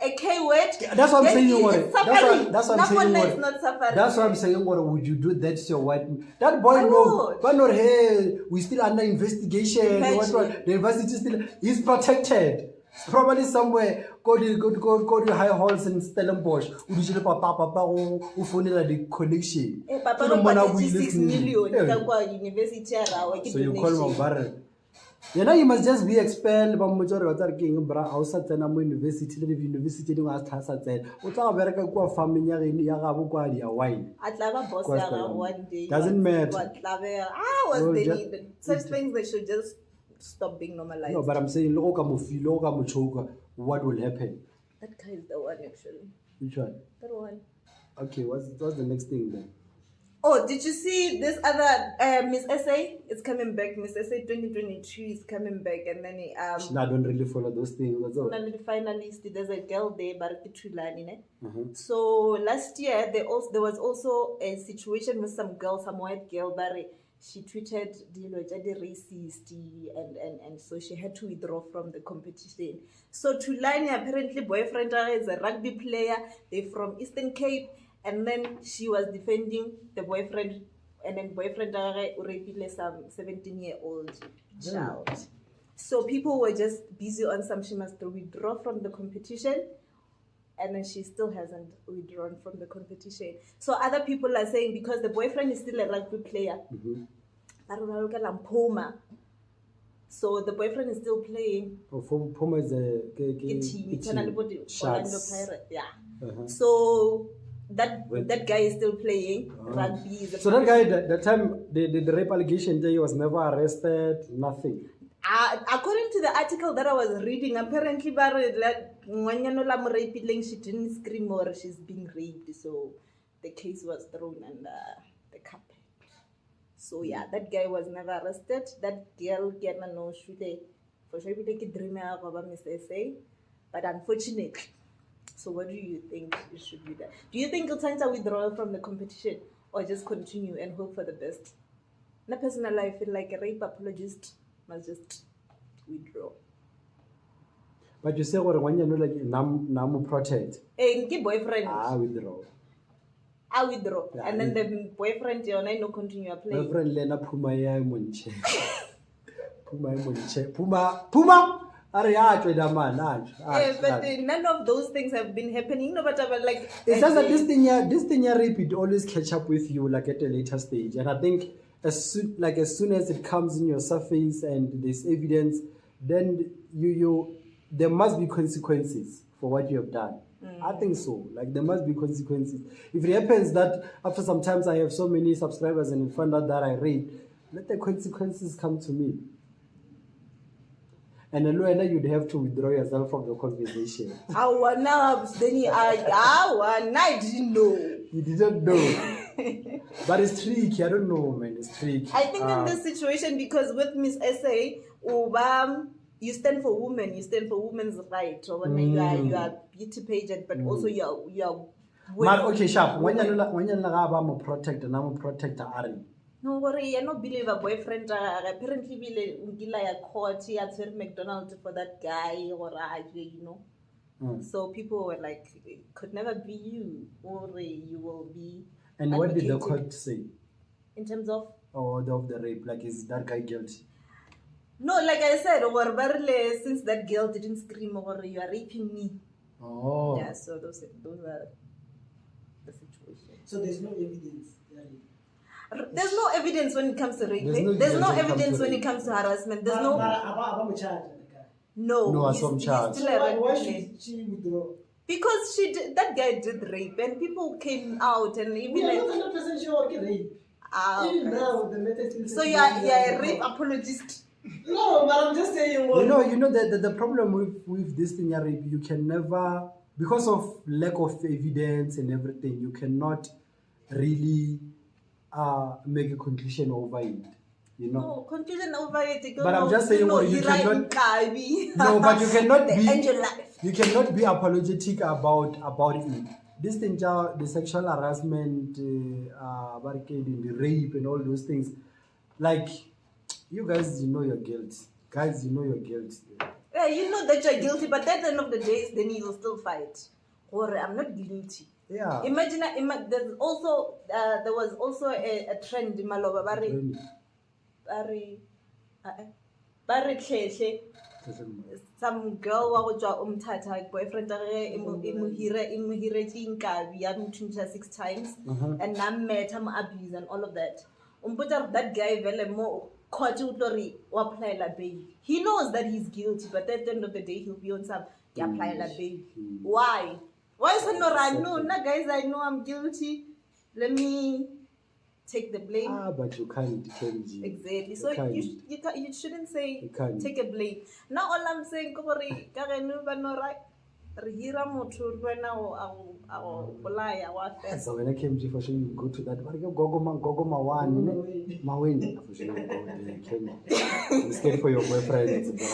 a K word, that's what I'm saying. That's what I'm saying. That's what I'm saying. What would you do that to your white? That boy no, but not hey. We still under investigation. What? The university still he's protected. Probably somewhere. Go to high halls in Stellenbosch. Usually papa who phone the connection. Papa 6 million. University so you call my barrel. You know, you must just be expelled by majority of king bra outside the university university doing as Tassa said. Uta America go farming ya go kwa dia wine. Atlava boss one day. Doesn't matter. Was they need such things they should just stop being normalized. No, but I'm saying loka mo feel loka mo choka, what will happen? That guy is the one actually. Which one? That one. Okay, what's the next thing then? Oh, did you see this other Miss SA? It's coming back. Miss SA 2022 is coming back, and then I don't really follow those things. That's all. Finalist, there's a girl there, So last year there was also a situation with some white girl, she tweeted the racist and so she had to withdraw from the competition. So Tulani apparently boyfriend is a rugby player. They're from Eastern Cape. And then she was defending the boyfriend, and then boyfriend raped some 17-year-old child. So people were just busy on some. She must withdraw from the competition, and then she still hasn't withdrawn from the competition. So other people are saying because the boyfriend is still a rugby player, so the boyfriend is still playing. Puma is a Sharks. Yeah. So that guy is still playing rugby. So that guy, that time the rape allegation day, was never arrested, nothing. According to the article that I was reading, apparently she didn't scream or she's being raped, so the case was thrown under the carpet. So yeah, that guy was never arrested. That girl no shoot for sure Mr. SA, but unfortunately. So what do you think it should be done? Do you think it's time to withdraw from the competition or just continue and hope for the best? In a personal life, I feel like a rape apologist must just withdraw. But you say when you know like namu protect. Hey, boyfriend. Withdraw. I withdraw. Yeah, and then the boyfriend no continue playing. Boyfriend lena puma ya monche. Puma. But none of those things have been happening. No, but like it's just that this thing here rape it always catch up with you like at a later stage. And I think as soon as it comes in your surface and there's evidence, then there must be consequences for what you have done. I think so. Like there must be consequences. If it happens that after some times I have so many subscribers and find out that I raped, let the consequences come to me. And then you'd have to withdraw yourself from the conversation. Sdeni, I didn't know. You didn't know. But it's tricky. I don't know, man. It's tricky. I think in this situation, because with Miss SA, you stand for women. You stand for women's rights. Or when you are beauty pageant, but also you are. But okay, sharp. When you're protector, I'm a protector. No worry, I don't believe a boyfriend. Apparently, bile a court. He had served McDonald's for that guy or you know. So people were like, it could never be you, or you will be. And what did the advocated. court say? In terms of? Of the rape, like, is that guy guilty? No, like I said, since that girl didn't scream over, you are raping me. Oh. Yeah, so those are the situation. So there's no evidence. There's no evidence when it comes to rape. There's no evidence when it comes to harassment. There's no. About charge. No, he's charge. still So why arrested. should she withdraw? Because that guy did rape, and people came out and even We are like. not 100% sure okay, rape. Even Okay. now, the method still So says you are that a rape apologist. No, but I'm just saying. You know the problem with this thing, rape, you can never, because of lack of evidence and everything, you cannot really make a conclusion over it. You know. No, conclusion over it. But I'm just saying, you cannot. No, but you cannot the be. angel life. You cannot be apologetic about it. This thing, the sexual harassment, barricading, the rape, and all those things. Like, you guys, you know you're guilty. Guys, you know you're guilty. Yeah, you know that you're guilty, but at the end of the day, then you will still fight. Or I'm not guilty. Yeah. Imagine there was also a trend in Maloba. Bari tlhehle some girl wa go tswa umthatha boyfriend imuhiretse inkabi ya mthuntsha 6 times and nam met him abuse and all of that. That guy vele mo court utlori wa apply la bail. He knows that he's guilty, but at the end of the day he'll be on some apply la bail. Why so no na guys, I know I'm guilty, let me take the blame. But you can't change it. Exactly. So you shouldn't say take a blame. Now all I'm saying ko gore ka re no ba no right re hira motho wena o bolaya wa fela. So when I came to for sure you go to that gogo mawani maweni for sure you came. I'm scared for your boyfriend, bro.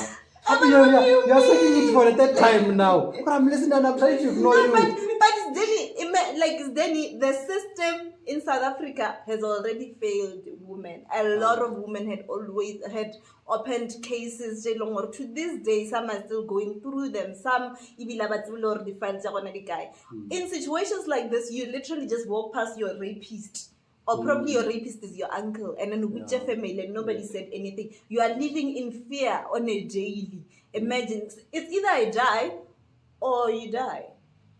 You're saying it for the third time now. But I'm listening and I'm trying to ignore you. But Sdeni, the system in South Africa has already failed women. A lot of women had opened cases. To this day, some are still going through them. Some in situations like this, you literally just walk past your rapist. Or probably your rapist is your uncle, and then with your family, and nobody said anything. You are living in fear on a daily. Imagine, it's either I die or you die.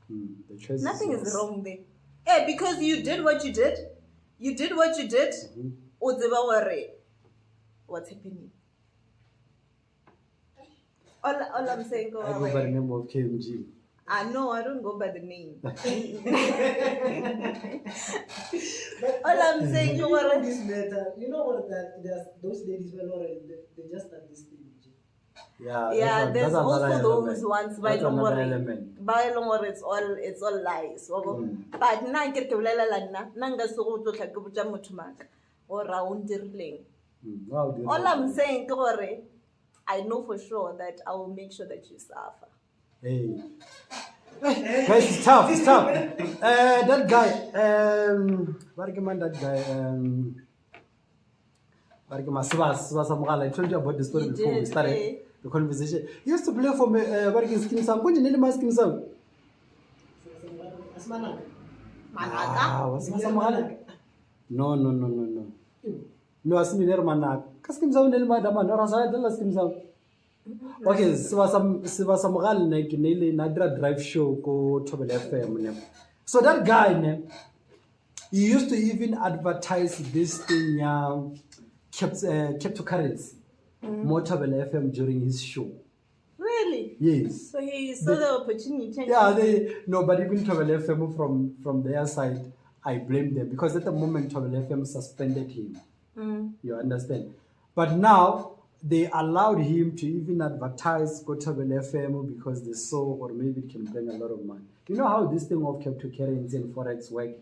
The choice Nothing is wrong there. Yeah, because you did what you did. You did what you did. What's happening? All I'm saying, I go by the name of KMG. No, I don't go by the name. All I'm saying, you know this matter. You know what that those ladies were already they just at this stage. Yeah, there's also those ones by long worry it's all lies. But na ke bolela la nna nanga se go tlotla ke botsa motho maka o round rileng. All I'm saying ke gore I know for sure that I will make sure that you suffer. Hey. Guys, it's tough. That guy, Sebasa Mogale, I told you about the story before we started the conversation. He used to play for me, Skin Sam. What's your name, Skin Sam? Sebasa Mogale? No. No, as me near Manak. Skin Sam, Nel Madama, or as Skin Sam. Okay, Sebasa Mogale na drive show ko Tobel FM. So that guy, he used to even advertise this thing, cryptocurrency, Tobel FM during his show. Really? Yes. So he saw the opportunity. Yeah, but even Tobel FM from their side, I blame them because at the moment Tobel FM suspended him. You understand? But now they allowed him to even advertise Tobel FM because they saw, or maybe it can bring a lot of money. You know how this thing of cryptocurrency and Forex work?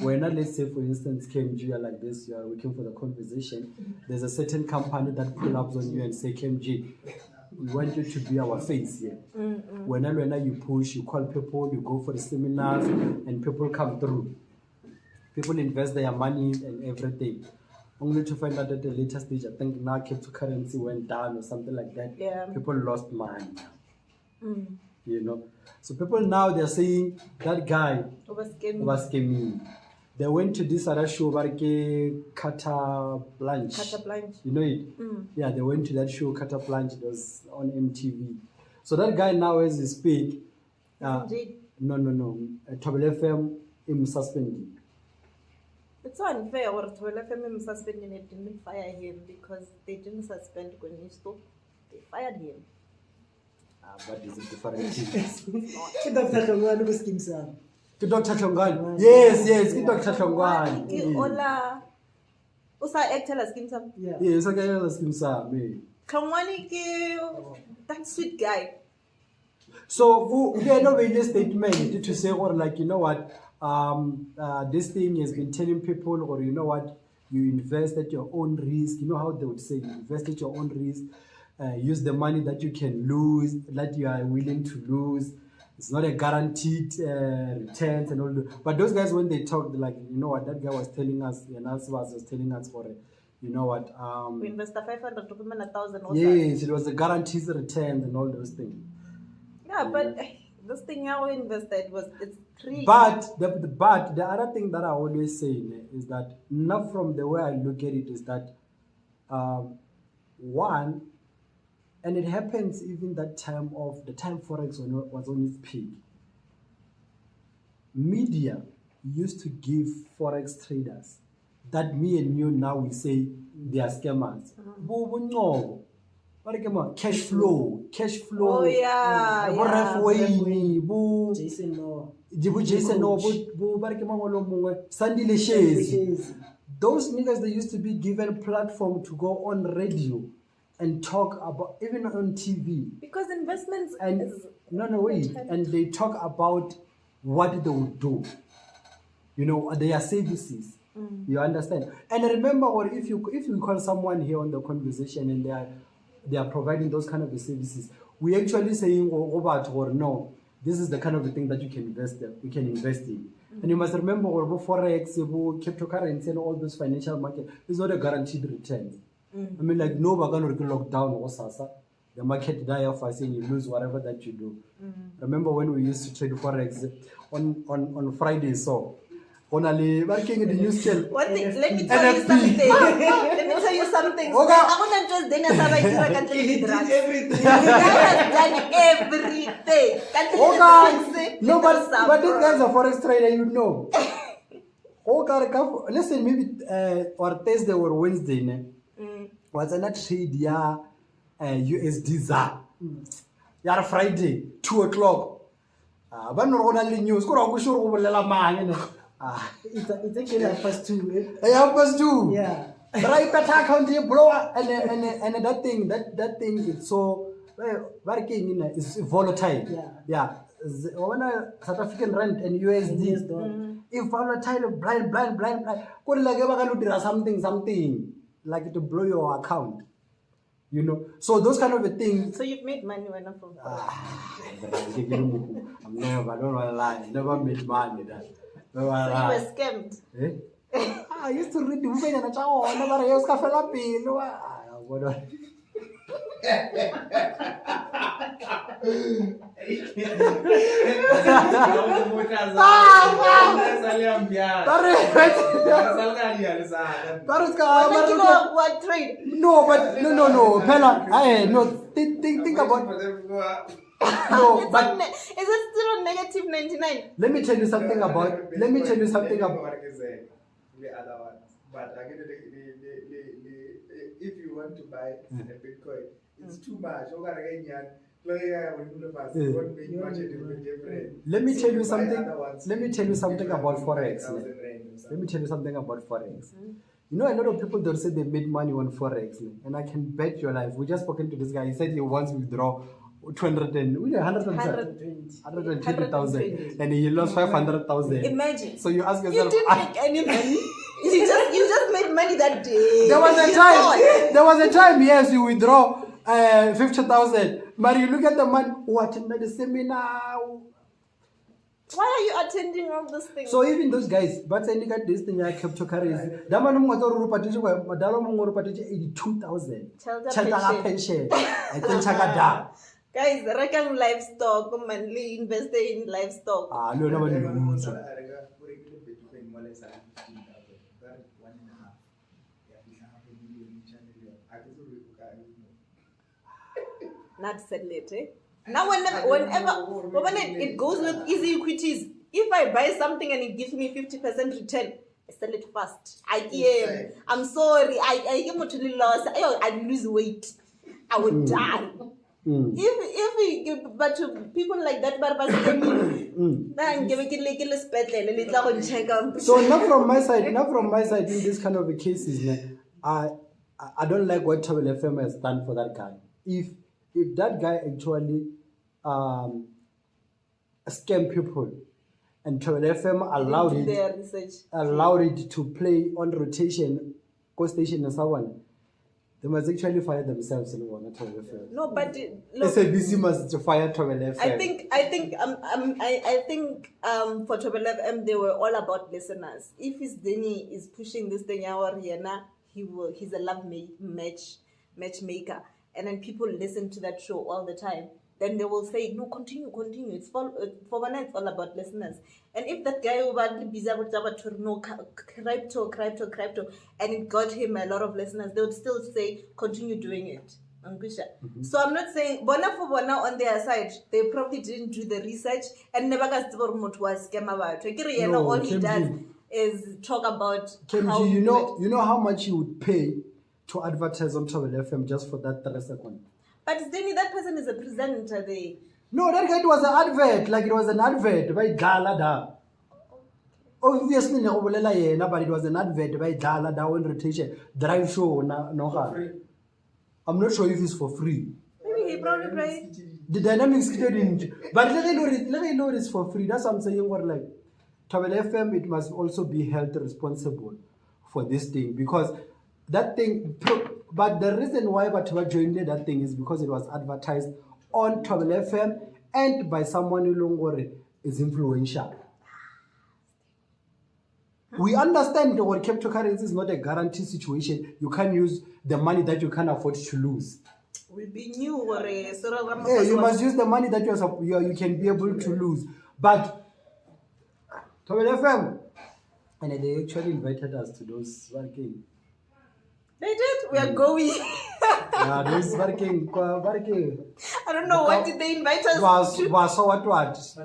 When, let's say, for instance, KMG, you are like this, you are working for the conversation, there's a certain company that pull up on you and say, KMG, we want you to be our face here. Whenever you push, you call people, you go for the seminars, and people come through. People invest their money and everything. only to find out at the later stage, I think now cryptocurrency went down or something like that. Yeah. People lost money. Mm. You know, so people now they're saying that guy Over scamming. was scamming. They went to this other show, Kata Blanche. Kata Blanche. You know it? Mm. Yeah, they went to that show, Kata Blanche. It was on MTV. So that guy now, as we speak, no. Tobel FM is suspended. It's so unfair or Tobel FM suspending it didn't fire him because they didn't suspend Gonisto. They fired him. But it's a different thing. Dr. Tlongwane was Kim Sam. To Dr. Tlongwane. Yes, to Dr. Tlongwane. Ola. Usa actor as Kim Sam. Yeah. Yes, okay, as Kim Sam. Tlongwane that sweet guy. So we are not really statement to say or like, you know what, this thing has been telling people, or you know what, you invest at your own risk. You know how they would say, you invest at your own risk. Use the money that you can lose, that you are willing to lose. It's not a guaranteed returns and all that. But those guys, when they talk, like, you know what, that guy was telling us, and was telling us for it. You know what? We invest 500 to 1,000. Yes, it was a guaranteed return and all those things. Yeah, but this thing I invested it's 3. But the other thing that I always say is that, not from the way I look at it, is that one. And it happens even that time of the time Forex was on its peak. Media used to give Forex traders that me and you now we say they are scammers. Cash flow. Oh yeah. Jason Noah. Sandy Leshes. Those niggas, they used to be given platform to go on radio and talk about, even on TV. Because investments and is and they talk about what they would do. You know, their services. You understand? And remember, or if you call someone here on the conversation and they are providing those kind of services, we actually saying or no, this is the kind of thing that you can invest in. And you must remember, Forex, cryptocurrency, and all those financial market is not a guaranteed return. I mean, like, no, we're going to lock down or sasa. The market die off us and you lose whatever that you do. Remember when we used to trade Forex on Friday, so only working in the news channel. One thing, let me tell you something. Let me tell you something. Okay. I want to just He did everything. has done everything. Okay. No, but these guys are Forex trader, you know. Okay, listen, maybe or Thursday or Wednesday, was a trade ya USD ZA. Ya Friday, 2 o'clock. But no only news. Go sure It's actually 2:30. 2:30. Yeah. Right account you blow and that thing is so working is volatile. Yeah. When South African rand and USD, if volatile blind. Could like something like to blow your account. You know, so those kind of a thing. So you've made money when I'm from I'm never, I don't want to lie, never made money. That. So you were scammed. I used to read the movie and I never use What trade? No, but no. Pella, no. Think about. No, but is it still on negative 99? let me tell you something about. But if you want to buy a Bitcoin, it's too much. Let me tell you something about Forex. You know, a lot of people don't say they made money on Forex, and I can bet your life. We just spoken to this guy. He said he wants to withdraw 120,000, and he lost 500,000. Imagine. So you ask You yourself, didn't make any money. You just made money that day. there was a time, yes, you withdraw 50,000, but you look at the money. What in the seminar? Why are you attending all these things? So even those guys, but I got this thing I cryptocurrency. That man was all repartition, Madalo Mongo repartition 82,000. Child pension. I think Chagada. Guys, reckon livestock, manly invested in livestock. Ah, no, nobody knows. Not settle it, eh? Now whenever it goes with easy equities, if I buy something and it gives me 50% return, I sell it fast. I'm sorry, I get much loss. I lose weight. I would die. But to people like that, so not from my side in this kind of cases, I don't like what Travel FM has done for that guy. If that guy actually scam people and Travel FM allowed it to play on rotation, co-station and so on, they must actually fire themselves in one Travel FM. No, but look, SABC must fire Travel FM. I think for Travel FM they were all about listeners. If Sdeni is pushing this thing out here now, he's a love matchmaker, and then people listen to that show all the time. Then they will say, no, continue. It's for it's all about listeners. And if that guy who busy about no crypto, and it got him a lot of listeners, they would still say, continue doing it. So I'm not saying, bona on their side, they probably didn't do the research and never got to was scam about. All he does is talk about how you know how much you would pay to advertise on Travel FM just for that 3 seconds. But Sdeni, that person is a presenter there. No, that guy was an advert. Like it was an advert by Galada. Obviously, but it was an advert by Galada on rotation. Drive show, no. I'm not sure if it's for free. Maybe he probably paid. The dynamics didn't. But let me know it's for free. That's what I'm saying. What like Travel FM, it must also be held responsible for this thing because that thing. But the reason why Batuba joined that thing is because it was advertised on Travel FM and by someone who is influential. We understand that cryptocurrency is not a guaranteed situation. You can't use the money that you can't afford to lose. Will be new or you must use the money that you can be able to lose. But Travel FM, and they actually invited us to those working. They did. We are going. Yeah, those working. I don't know what did they invite us to. They were so what? What is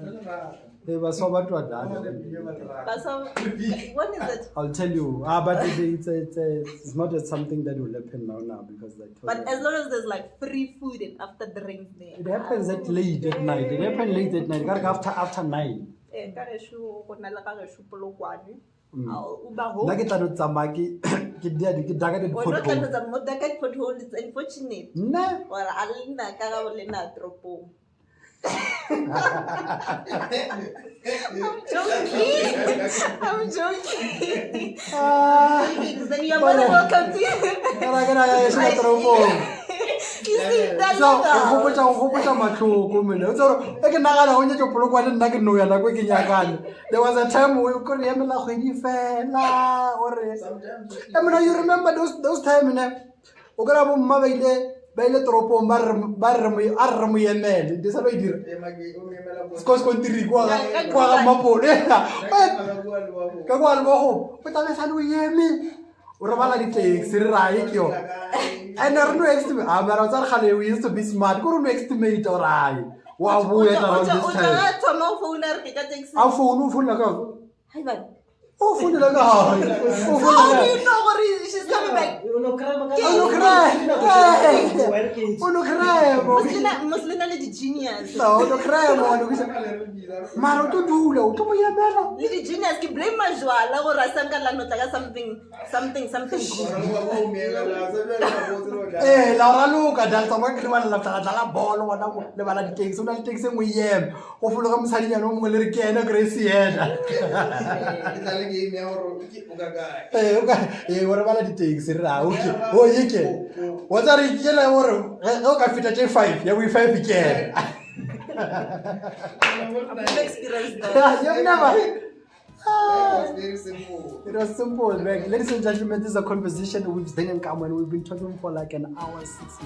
it? I'll tell you. But it's not something that will happen now because but as long as there's like free food and after drinks there. It happens late at night. It happens late at night. After 9. Like it not somebody it's unfortunate. Or I'm joking. Then you're more than welcome to you see that there was a time we couldn't you remember those times Baile tropo arramu yemele de salo idira skos kontiri kwa mapole ka kwa albo peta le salo yemi o re bala di taxi re rai kyo and no estimate amara tsar khale we used to be smart ko no estimate orai wa buya around this time a phone la ka hi man phone la ka how do you know what she's coming back Muslina le di genius. No, no cremo. Maro to dula, to mo yabela. Le genius ki blame majwala go rasanga la notla something la raluka dalta mo kriwa la tala bolo wana go le bala di taxi una di taxi mo yem. O fulo ka msalinya no mo le re kena Grace yena. Itale game ya oro ugaga. Ora bala di taxi ra. Oh yeke. What's that? Yela oro. O ka fita J5. Ya we 5 again. I've experienced that. You've never. It was very simple. It was simple, like, ladies and gentlemen, this is a conversation with Sdeni and Kamo, and we've been talking for like an hour 6